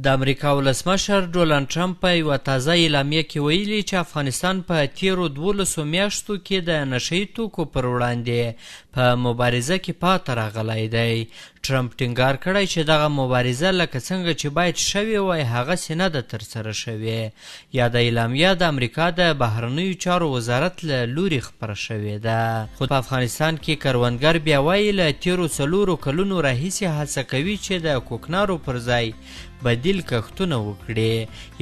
د امریکا ولسمشر ډونالډ ټرمپ په یوه تازه اعلامیه کې ویلي چې افغانستان په تیرو 12 میاشتو کې د نشهیي توکو پر وړاندې په مبارزه کې پاتې راغلی دی. ټرمپ ټینګار کړی چې دغه مبارزه لکه څنګه چې باید شوې وای هغسې نه ده ترسره شوې. یاده اعلامیه د امریکا د بهرنیو چارو وزارت له لوري خپره شوې ده. خو په افغانستان کې کروندګر بیا وایي له تیرو 4 کلونو راهیسې هڅه کوي چې د کوکنارو پر ځای بدیل کښتونه وکړي.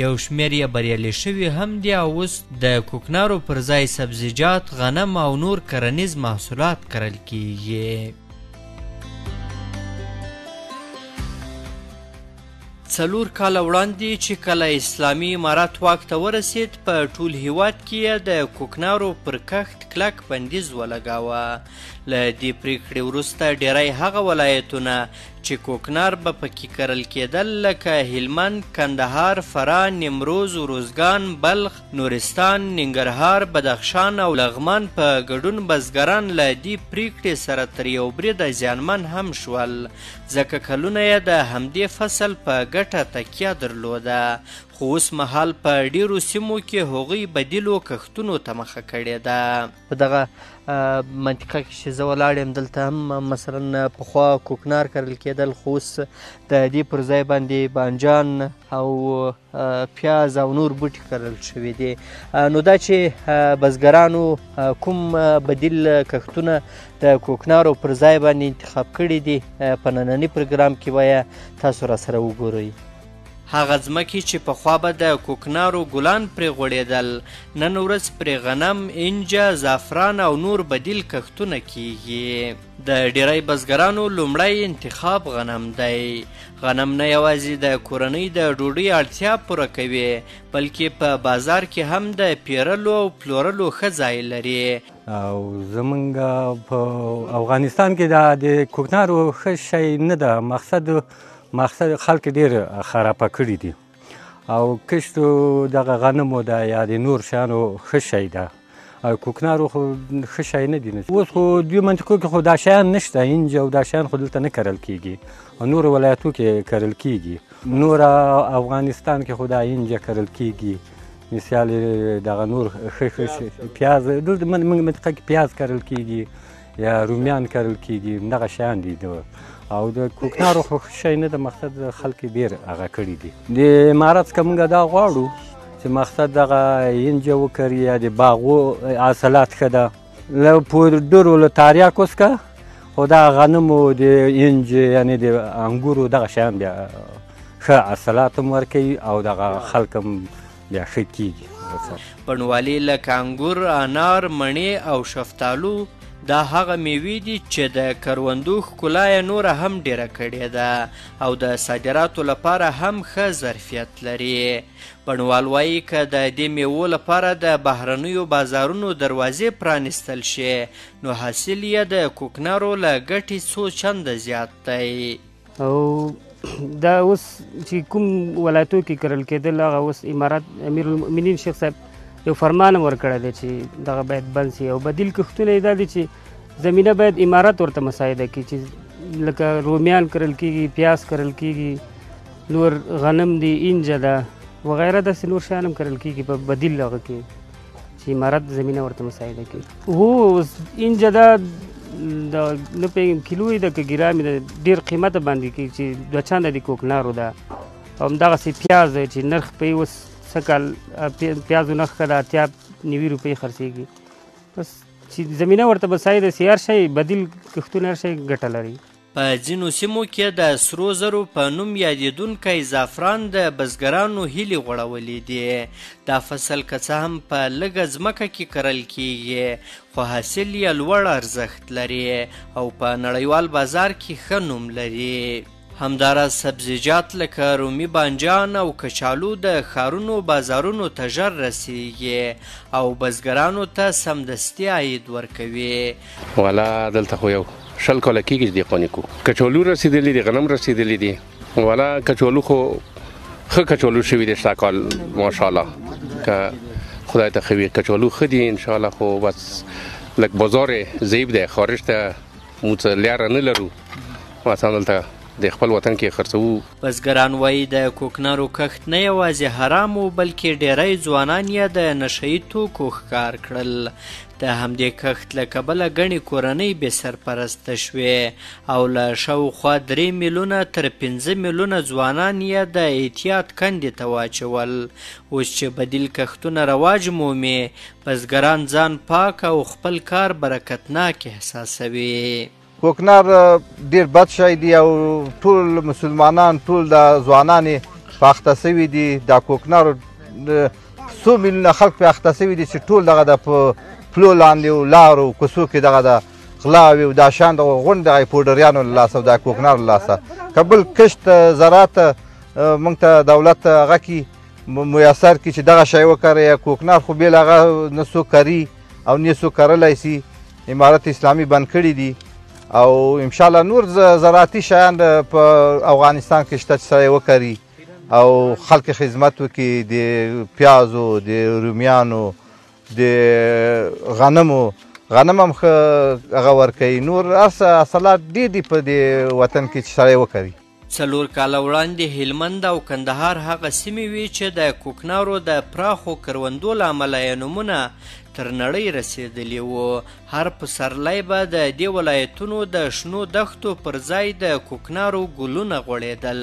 یو شمېر یې بریالي شوي هم دي او اوس د کوکنارو پر ځای سبزیجات، غنم او نور کرنیز محصولات کرل کیږي. 4 کاله وړاندې چې کله اسلامي امارت واک ته ورسید په ټول هیواد کې یې د کوکنارو پر کښت کلک بندیز ولګاوه. له دې پریکړې وروسته ډیری هغه ولایتونه چې کوکنار به پکې کرل کېدل لکه هلمند، کندهار، فراه، نیمروز، روزګان، بلخ، نورستان، ننګرهار، بدخشان او لغمان په ګډون بزګران له دې پریکړې سره تر یو بریده زیانمن هم شول، ځکه کلونه یې د همدې فصل په ګټه تکیه درلوده. خو اوس مهال په ډیرو سیمو کې هغوی بدیلو کښتونو ته مخه کړې ده. په دغه منطقه کې چې زه ولاړ یم دلته هم مثلا پخوا کوکنار کرل کېدل، خو اوس د دې پر ځای باندې بانجان او پیاز او نور بوټي کرل شوي دي. نو دا چې بزګرانو کوم بدیل کښتونه د کوکنارو پر ځای باندې انتخاب کړي دي په ننني پروګرام کې به تاسو را سره وګورئ. هغه ځمکې چې پخوا به د کوکنارو ګلان پرې غوړېدل، نن ورځ پرې غنم، انجه، زعفران او نور بدیل کښتونه کیږي. د ډیری بزګرانو لومړی انتخاب غنم دی. غنم نه یوازې د کورنۍ د ډوډۍ اړتیا پوره کوي بلکې په بازار کې هم د پیرلو او پلورلو ښه ځای لري. او زمونږ په افغانستان کې د کوکنارو ښه شی نه ده. مقصد خلک ډیر خرابه کړي دي او کښتو دغه غنمو ده یا د نور شیانو ښه شی ده. کوکنارو خو ښه شی نه دي. اوس خو دوی منطقو کې خو دا شیان نشته، انج او دا شیان خو دلته نه کرل کیږي او نور ولایتو کې کرل کیږي. نور افغانستان کې خو دا انج کرل کیږي، مثال دغه نور ښه پیاز دلته منطقه کې پیاز کرل کیږي یا رومیان کرل کیږي، دغه شیان دي. او د کوکنارو خو شی نه د مقصد خلک ډیر هغه کړي دي. د امارت څخه موږ دا غواړو چې مقصد دغه انجه وکړي یا د باغو حاصلات ښه ده له پودرو له تاریاکو څخه، خو دا غنمو د انج یعنې د انګورو دغه شیان بیا ښه حاصلات هم ورکوي او دغه خلک هم بیا ښه کیږي. بڼوالي لکه انګور، انار، مڼې او شفتالو دا هغه میوې دي چې د کروندو ښکلا یې نوره هم ډیره کړې ده او د صادراتو لپاره هم ښه ظرفیت لري. بڼوال وایي که د دې میوو لپاره د بهرنیو بازارونو دروازې پرانیستل شي نو حاصل یې د کوکنارو له ګټې څو چنده زیات دی. او دا اوس چې کوم ولایتو کې کرل کېدل هغه اوس امارت امیرالمؤمنین شیخ صاحب یو فرمان ورکړی دی چې دغه باید بند شي او بدیل کښتونه یې دا دي چې زمینه باید امارت ورته مساعده کړي چې لکه رومیان کرل کېږي، پیاز کرل کېږي، نور غنم دی، انجه ده وغیره داسې نور شیان هم کرل کېږي په بدیل هغه کې چې امارت زمینه ورته مساعده کړي. هو انجه ده د نه پوهېږم کیلو یې ده که ګرام یې ده، ډېر قیمته باندې کېږي چې 2 چنده د کوکنارو ده. او همدغسې پیاز دی چې نرخ په یې اوس څه کال پیازو نرخ که د 80-90 روپۍ خرڅېږي. بس چې زمینه ورته مساعده سي هر شی بدیل کښتونه هر شی ګټه لري. په ځینو سیمو کې د سرو زرو په نوم یادېدونکی زعفران د بزګرانو هیلې غوړولې دي. دا فصل که څه هم په لږه ځمکه کې کرل کیږي خو حاصل یې لوړ ارزښت لري او په نړیوال بازار کې ښه نوم لري. همداراز سبزیجات لکه رومي بانجان او کچالو د ښارونو بازارونو ته ژر رسیږي او بزګرانو ته سمدستي عاید ورکوي. والا دلته خو یو 20 کاله کېږي چې دې قونې کو کچالو رسېدلي دي، غنم رسېدلي دي. والا کچالو خو ښه کچالو شوي دي شته کال ماشاءالله، که خدای ته ښه وي کچالو ښه دي انشاءالله. خو بس لږ بازار ضعیف دی، خارج ته موږ څه لاره نه لرو، مثلا دلته د خپل وطن کې خرڅوو. بزګران وایي د کوکنارو کښت نه یوازې حرام و بلکې ډیری ځوانان یې د نشهیي توکو ښکار کړل. د همدې کښت له کبله ګڼې کورنۍ بې سرپرسته شوې او له شاوخوا 3 میلیونه تر 5 میلیونه ځوانان یې د احتیاط کندې ته واچول. اوس چې بدیل کښتونه رواج مومي بزګران ځان پاک او خپل کار برکتناک احساسوي. کوکنار ډیر بد شی دی او ټول مسلمانان ټول د ځوانان په اخته سوي دي. د کوکنار څو میلیونه خلک په اخته سوي دي چې ټول دغه د پلو لاندې او لارو کوڅو کې دغه د غلاوې او دا شان دغه غونډ دغه پوډریانو له لاسه او د کوکنار له لاسه که بل کښت زراعت موږ ته دولت هغه کې میسر کړي چې دغه شی وکړئ. کوکنار خو بېل هغه نه څوک کري او نه څوک کرلی سي. امارت اسلامي بند کړي دي او انشاءالله نور زراعتي شیان په افغانستان کې شته چې سړی وکري او خلک خدمت وکړي د پیازو د رومیانو د غنمو غنم هم ښه هغه ورکوي. نور هر څه حاصلات ډېر دي په دې وطن کې چې سړی وکري. 4 کاله وړاندې هلمند او کندهار هغه سیمې وې چې د کوکنارو د پراخو کروندو له امله یې نومونه تر نړۍ رسېدلي وو. هر پسرلی به د دې ولایتونو د شنو دښتو پر ځای د کوکنارو ګلونه غوړېدل.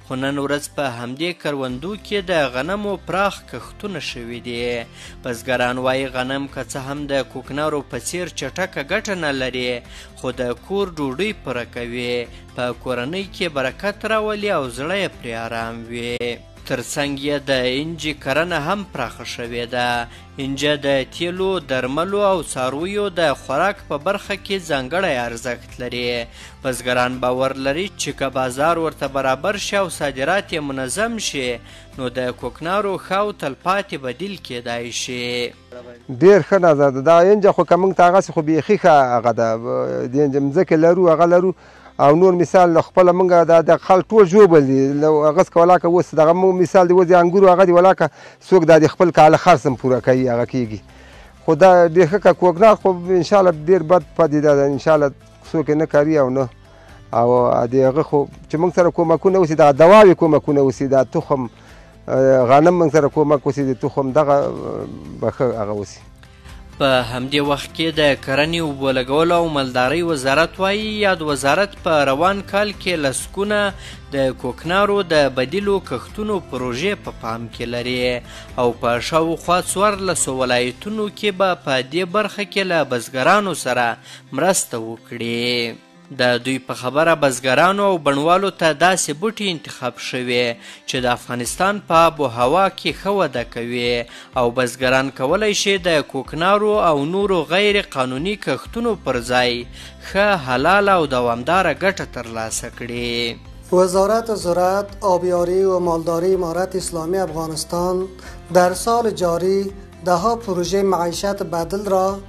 خو نن ورځ په همدې کروندو کې د غنمو پراخ کښتونه شوي دي. بزګران وایي غنم که څه هم د کوکنارو په څېر چټکه ګټه نه لري خو د کور ډوډۍ پوره کوي، په کورنۍ کې برکت راولي او زړه یې پرې ارام وي. ترڅنګ یې د انجي کرنه هم پراخه شوې ده. انجه د تیلو، درملو او څارویو د خوراک په برخه کې ځانګړی ارزښت لري. بزګران باور لري چې که بازار ورته برابر شي او صادرات یې منظم شي نو د کوکنارو ښه او تلپاتې بدیل کیدای شي. ډېر ښه نظر ده. دا انجه خو که موږ ته هغسې خو بیخي ښه هغه ده د انجه مځکې لرو هغه لرو او نور مثال خپله موږ د خلک ټول ژوبل دي هغه څه ولاکه اوس دغه مثال دی اوس د انګورو هغه دی ولاکه څوک دا د خپل کاله خرڅ هم پوره کوي هغه کېږي. خو دا ډېر ښه که کوکنار خو انشاءالله ډېر بد پدیده ده. انشاءالله څوک یې نه کاري او نه او د هغه خو چې موږ سره کومکونه وسي دغه دواوې کومکونه وسي دا تخم غنم موږ سره کومک وسي د تخم دغه به ښه هغه وسي. په همدې وخت کې د کرنې اوبو لګولو او مالدارۍ وزارت وایي یاد وزارت په روان کال کې لسګونه د کوکنارو د بدیلو کښتونو پروژې په پام کې لري او په شاوخوا 14 ولایتونو کې به په دې برخه کې له بزګرانو سره مرسته وکړي. د دوی په خبره بزګرانو او بڼوالو ته داسې بوټي انتخاب شوي چې د افغانستان په آب و هوا کې ښه وده کوي او بزګران کولی شي د کوکنارو او نورو غیر قانوني کښتونو پر ځای ښه حلال او دوامداره ګټه ترلاسه کړي. وزارت زراعت، آبیاری و مالداری امارت اسلامی افغانستان در سال جاری دهها پروژه معیشت بدیل را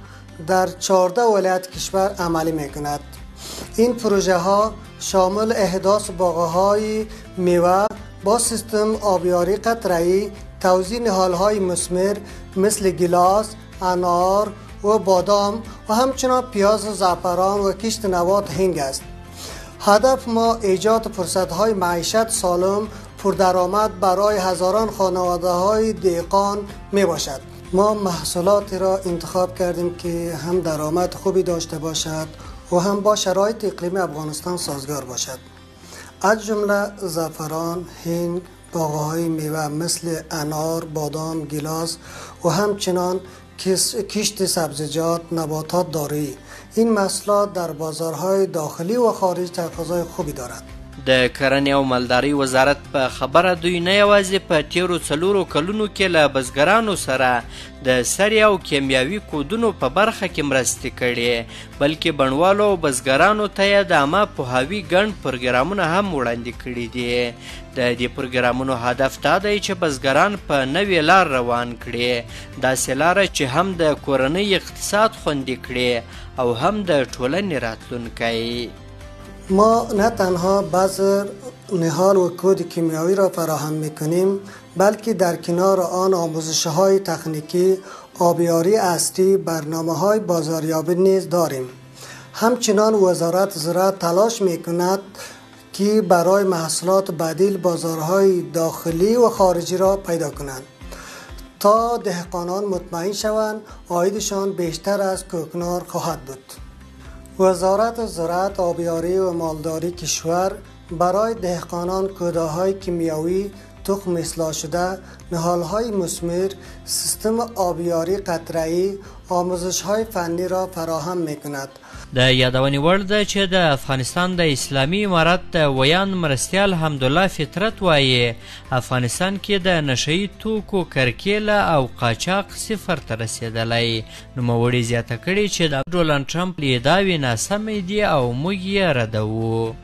در 14 ولایت کشور عملی می‌کند. این پروژه ها شامل احداث باغ‌های میوه با سیستم آبیاری قطره‌ای، توزیع نهال‌های مثمر مثل گیلاس، انار و بادام و همچنین پیاز و زعفران و کشت نبات هنگ است. هدف ما ایجاد فرصت‌های معیشت سالم پردرآمد برای هزاران خانواده‌های دهقان میباشد. ما محصولاتی را انتخاب کردیم که هم درآمد خوبی داشته باشد و هم با شرایط اقلیمی افغانستان سازگار باشد. از جمله زعفران، هنگ، باغ‌های میوه مثل انار، بادام، گیلاس و همچنان کشت سبزیجات، نباتات دارویی. این محصولات در بازارهای داخلی و خارج تقاضای خوبی دارد. د کرنې او مالدارۍ وزارت په خبره دوی نه یوازې په تیرو 4 کلونو کې له بزګرانو سره د سرې او کیمیاوي کودونو په برخه کې مرستې کړي بلکې بڼوالو او بزګرانو ته یې د عامه پوهاوي ګڼ پروګرامونه هم وړاندې کړي دي. د دې پروګرامونو هدف دا دی چې بزګران په نوې لار روان کړي، داسې لاره چې هم د کورنۍ اقتصاد خوندي کړي او هم د ټولنې راتلونکی. ما نه تنها بذر، نهال و کود کیمیاوی را فراهم میکنیم بلکه در کنار آن آموزش‌های تکنیکی، آبیاری اصلی، برنامه‌های بازاریابی نیز داریم. همچنان وزارت زراعت تلاش میکند که برای محصولات بدیل بازارهای داخلی و خارجی را پیدا کنند تا دهقانان مطمئن شوند عایدشان بیشتر از کوکنار خواهد بود. وزارت زراعت، آبیاری و مالداری کشور برای دهقانان کوداهای کیمیاوی، تخم اصلاح شده، نهالهای مثمر، سیستم آبیاری قطره‌ای، آموزش‌های فنی را فراهم می‌کند. د یادونې وړ ده چې د افغانستان د اسلامي امارت د ویان مرستیال حمدالله فطرت وایي افغانستان کې د نشهیي توکو کرکیله او قاچاق صفر ته رسېدلی. نوموړي زیاته کړې چې د ډونالډ ټرمپ ادعاوې ناسمې دي او موږ یې ردوو.